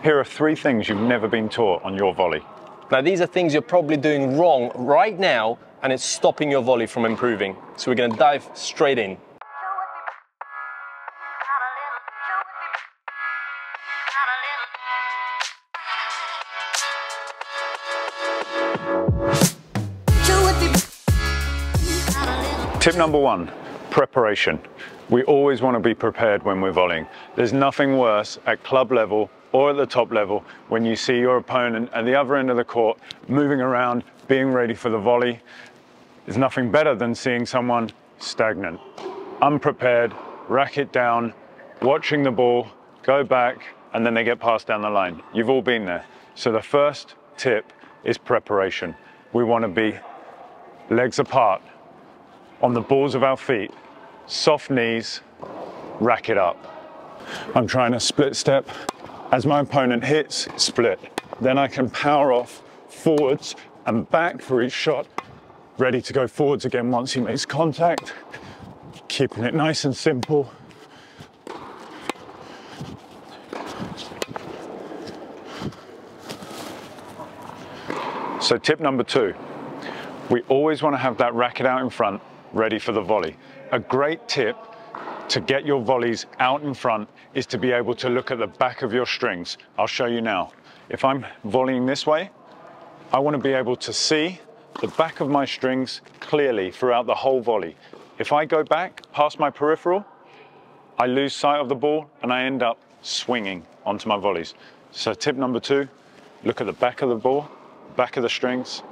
Here are 3 things you've never been taught on your volley. Now these are things you're probably doing wrong right now and it's stopping your volley from improving. So we're going to dive straight in. Tip number 1, preparation. We always want to be prepared when we're volleying. There's nothing worse at club level or at the top level when you see your opponent at the other end of the court moving around, being ready for the volley. There's nothing better than seeing someone stagnant, unprepared, racket down, watching the ball, go back, and then they get passed down the line. You've all been there. So the first tip is preparation. We want to be legs apart, on the balls of our feet, soft knees, racket up. I'm trying to split step. As my opponent hits, split. Then I can power off forwards and back for each shot, ready to go forwards again once he makes contact, keeping it nice and simple. So tip number 2, we always want to have that racket out in front, ready for the volley. A great tip to get your volleys out in front is to be able to look at the back of your strings. I'll show you now. If I'm volleying this way, I want to be able to see the back of my strings clearly throughout the whole volley. If I go back past my peripheral, I lose sight of the ball and I end up swinging onto my volleys. So tip number 2, look at the back of the ball, back of the strings,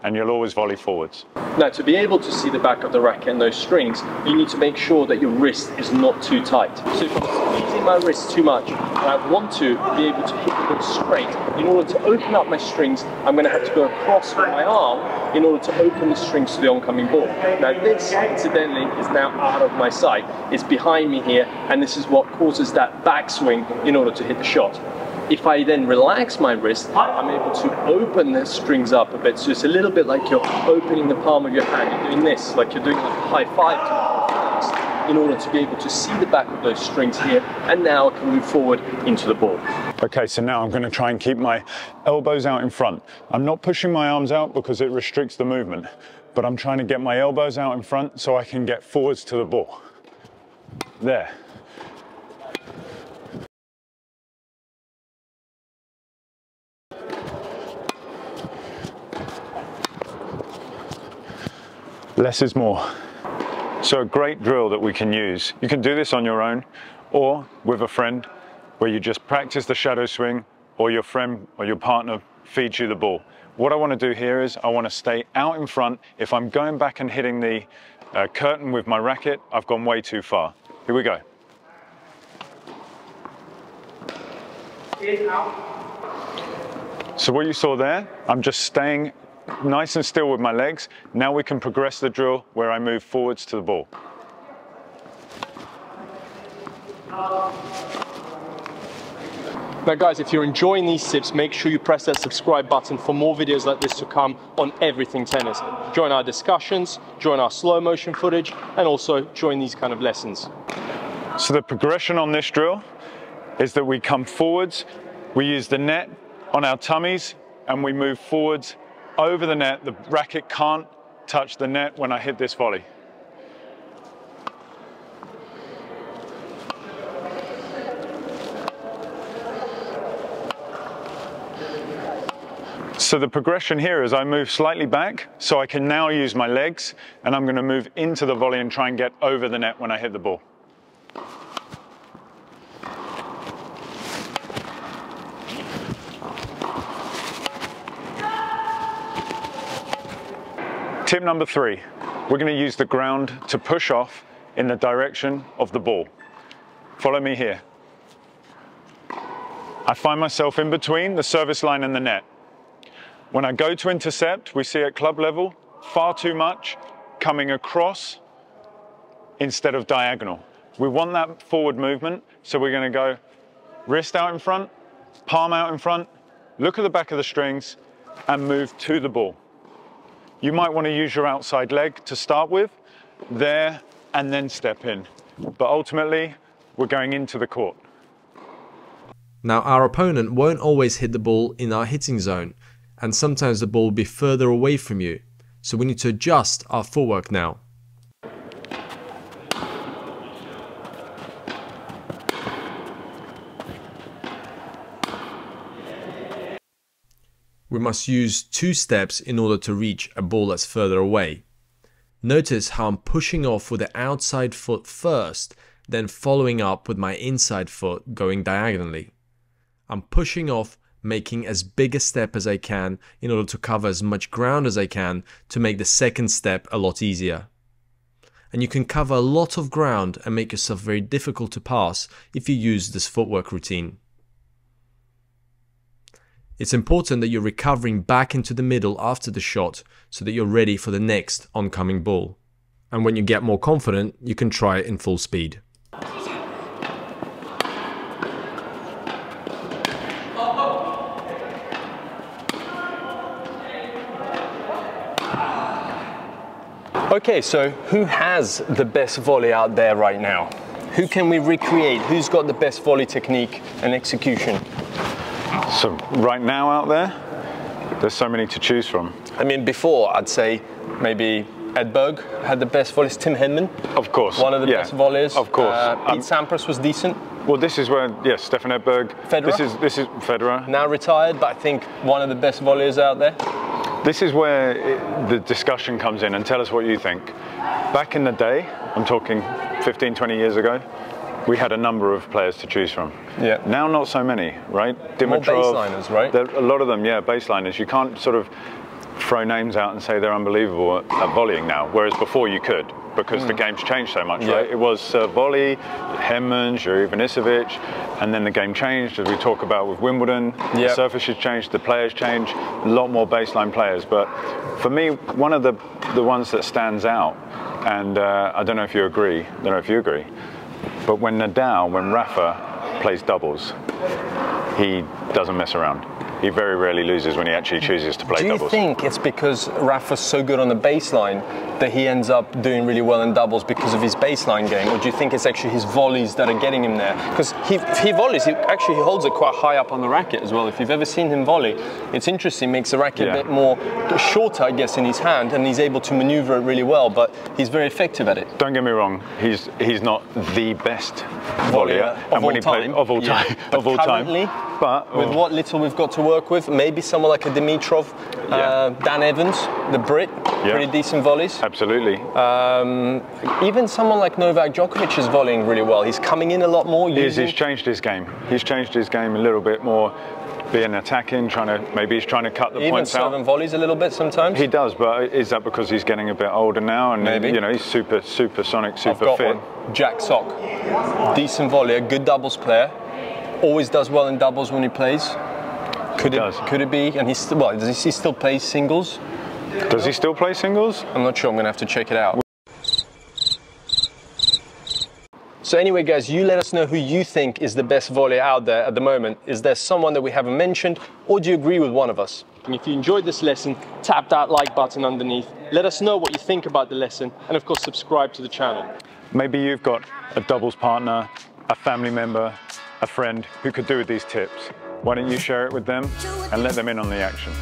and you'll always volley forwards. Now to be able to see the back of the racket and those strings, you need to make sure that your wrist is not too tight. So if I'm squeezing my wrist too much and I want to be able to hit the ball straight, in order to open up my strings, I'm going to have to go across with my arm in order to open the strings to the oncoming ball. Now this, incidentally, is now out of my sight. It's behind me here, and this is what causes that backswing in order to hit the shot. If I then relax my wrist, I'm able to open the strings up a bit. So it's a little bit like you're opening the palm of your hand. You're doing this, like you're doing like a high five to the fist, in order to be able to see the back of those strings here. And now I can move forward into the ball. Okay, so now I'm going to try and keep my elbows out in front. I'm not pushing my arms out because it restricts the movement, but I'm trying to get my elbows out in front so I can get forwards to the ball. There. Less is more. So a great drill that we can use. You can do this on your own or with a friend, where you just practice the shadow swing, or your friend or your partner feeds you the ball. What I want to do here is I want to stay out in front. If I'm going back and hitting the curtain with my racket, I've gone way too far. Here we go. So what you saw there, I'm just staying nice and still with my legs. Now we can progress the drill where I move forwards to the ball. Now guys, if you're enjoying these tips, make sure you press that subscribe button for more videos like this to come on everything tennis. Join our discussions, join our slow motion footage, and also join these kind of lessons. So the progression on this drill is that we come forwards, we use the net on our tummies, and we move forwards over the net. The racket can't touch the net when I hit this volley. So the progression here is I move slightly back, so I can now use my legs, and I'm going to move into the volley and try and get over the net when I hit the ball. Tip number 3, we're going to use the ground to push off in the direction of the ball. Follow me here. I find myself in between the service line and the net. When I go to intercept, we see at club level far too much coming across instead of diagonal. We want that forward movement, so we're going to go wrist out in front, palm out in front, look at the back of the strings, and move to the ball. You might want to use your outside leg to start with, there, and then step in. But ultimately, we're going into the court. Now, our opponent won't always hit the ball in our hitting zone, and sometimes the ball will be further away from you, so we need to adjust our footwork now. We must use 2 steps in order to reach a ball that's further away. Notice how I'm pushing off with the outside foot first, then following up with my inside foot going diagonally. I'm pushing off, making as big a step as I can in order to cover as much ground as I can to make the second step a lot easier. And you can cover a lot of ground and make yourself very difficult to pass if you use this footwork routine. It's important that you're recovering back into the middle after the shot so that you're ready for the next oncoming ball. And when you get more confident, you can try it in full speed. Okay, so who has the best volley out there right now? Who can we recreate? Who's got the best volley technique and execution? So right now out there, there's so many to choose from. I mean, before I'd say maybe Ed Berg had the best volleys. Tim Henman, of course, one of the best volleys. Of course, Pete Sampras was decent. Well, this is where, yes, Stefan Edberg. Federer. This is Federer. Now retired, but I think one of the best volleyers out there. This is where the discussion comes in, and tell us what you think. Back in the day, I'm talking 15, 20 years ago, we had a number of players to choose from. Yeah. Now, not so many, right? Dimitrov, more baseliners, right? A lot of them, yeah, baseliners. You can't sort of throw names out and say they're unbelievable at volleying now, whereas before you could, because the game's changed so much, right? It was Volley, Henman, Jiri Ivanisevic, and then the game changed, as we talk about with Wimbledon. The surfaces changed, the players changed, a lot more baseline players. But for me, one of the ones that stands out, and I don't know if you agree, but when Rafa plays doubles, he doesn't mess around. He very rarely loses when he actually chooses to play doubles. Do you think it's because Rafa's so good on the baseline that he ends up doing really well in doubles because of his baseline game, or do you think it's actually his volleys that are getting him there? Because he volleys, he holds it quite high up on the racket as well. If you've ever seen him volley, it's interesting, makes the racket a bit more shorter, I guess, in his hand, and he's able to maneuver it really well, but he's very effective at it. Don't get me wrong, he's not the best volleyer of all time. Of all time. But with what little we've got to work with, maybe someone like a Dimitrov, Dan Evans, the Brit, pretty decent volleys. Absolutely. Even someone like Novak Djokovic is volleying really well. He's coming in a lot more. He's changed his game. He's changed his game a little bit more, being attacking, maybe he's trying to cut the points out. Even serving volleys a little bit sometimes. He does, but is that because he's getting a bit older now, and maybe, you know, he's supersonic, super I've got fit. One. Jack Sock, decent volleyer, good doubles player. Always does well in doubles when he plays. Could it be? And does he still play singles? Does he still play singles? I'm not sure. I'm going to have to check it out. So anyway, guys, you let us know who you think is the best volleyer out there at the moment. Is there someone that we haven't mentioned, or do you agree with one of us? And if you enjoyed this lesson, tap that like button underneath. Let us know what you think about the lesson, and of course, subscribe to the channel. Maybe you've got a doubles partner, a family member, a friend who could do with these tips. Why don't you share it with them and let them in on the action?